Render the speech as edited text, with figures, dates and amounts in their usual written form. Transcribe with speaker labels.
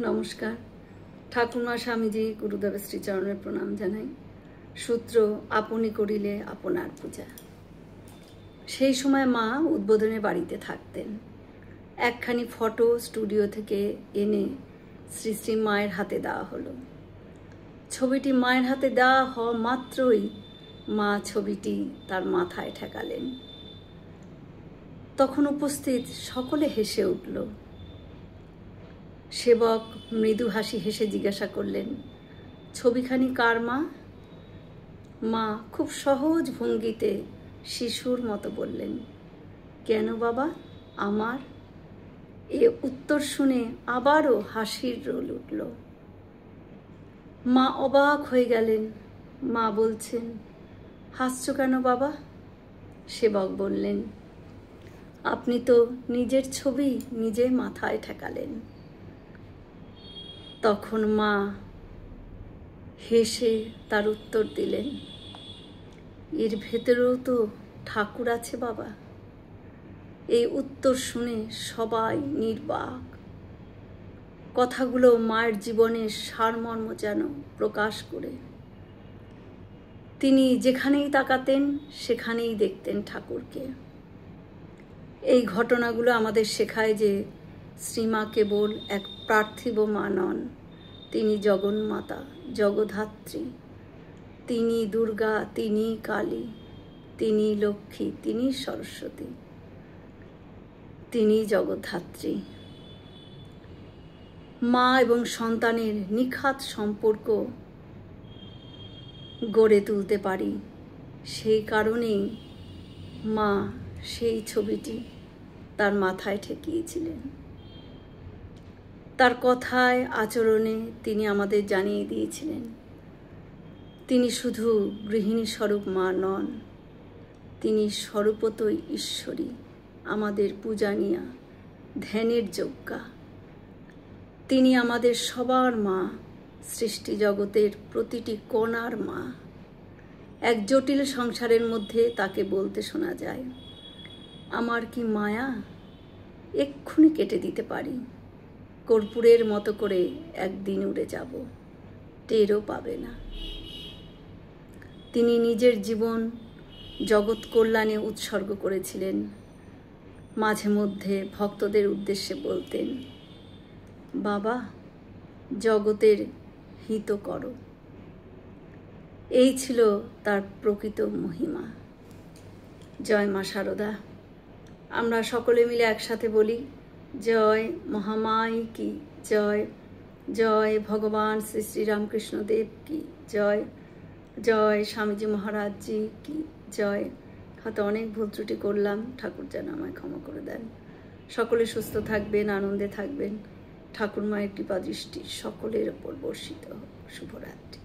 Speaker 1: নমস্কার। ঠাকুরমা স্বামীজি গুরুদেবের শ্রীচরণের প্রণাম জানাই। সূত্র আপনি করিলে আপনার পূজা। সেই সময় মা উদ্বোধনে বাড়িতে থাকতেন। একখানি ফটো স্টুডিও থেকে এনে শ্রী শ্রী মায়ের হাতে দেওয়া হলো। ছবিটি মায়ের হাতে দেওয়া হওয়া মাত্রই মা ছবিটি তার মাথায় ঠেকালেন। তখন উপস্থিত সকলে হেসে উঠল। সেবক মৃদু হাসি হেসে জিজ্ঞাসা করলেন, ছবিখানি কার মা? মা খুব সহজ ভঙ্গিতে শিশুর মতো বললেন, কেন বাবা, আমার? এ উত্তর শুনে আবারও হাসির রোল উঠল। মা অবাক হয়ে গেলেন। মা বলছেন, হাসছো কেন বাবা? সেবক বললেন, আপনি তো নিজের ছবি নিজে মাথায় ঠেকালেন। তখন মা হেসে তার উত্তর দিলেন, এর ভেতরেও তো ঠাকুর আছে বাবা। এই উত্তর শুনে সবাই নির্বাক। কথাগুলো মায়ের জীবনের সারমর্ম যেন প্রকাশ করে। তিনি যেখানেই তাকাতেন সেখানেই দেখতেন ঠাকুরকে। এই ঘটনাগুলো আমাদের শেখায় যে শ্রীমা কেবল এক পার্থিব মা নন, তিনি জগন্মাতা, জগদ্ধাত্রী। তিনি দুর্গা, তিনি কালী, তিনি লক্ষ্মী, তিনি সরস্বতী, তিনি জগদ্ধাত্রী। মা এবং সন্তানের নিখাত সম্পর্ক গড়ে তুলতে পারি, সেই কারণেই মা সেই ছবিটি তার মাথায় ঠেকিয়েছিলেন। তার কথায় আচরণে তিনি আমাদের জানিয়ে দিয়েছিলেন, তিনি শুধু গৃহিণী স্বরূপ মা নন, তিনি স্বরূপতই ঈশ্বরী, আমাদের পূজনীয়া, ধ্যানের যোগ্যা। তিনি আমাদের সবার মা, সৃষ্টি জগতের প্রতিটি কণার মা। এক জটিল সংসারের মধ্যে তাকে বলতে শোনা যায়, আমার কি মায়া, এক্ষুনি কেটে দিতে পারি, কর্পূরের মতো করে একদিন উড়ে যাব, টেরও পাবে না। তিনি নিজের জীবন জগৎ কল্যাণে উৎসর্গ করেছিলেন। মাঝে মধ্যে ভক্তদের উদ্দেশ্যে বলতেন, বাবা, জগতের হিত করো। এই ছিল তার প্রকৃত মহিমা। জয় মা শারদা। আমরা সকলে মিলে একসাথে বলি, জয় মহামাই কি জয়, জয় ভগবান শ্রী শ্রী রামকৃষ্ণ দেব কি জয়, জয় স্বামীজি মহারাজ জি কি জয়। হয়তো অনেক ভুল ত্রুটি করলাম, ঠাকুর যেন আমায় ক্ষমা করে দেন। সকলে সুস্থ থাকবেন, আনন্দে থাকবেন। ঠাকুর মায়ের কৃপা দৃষ্টি সকলের ওপর বর্ষিত হোক। শুভরাত্রি।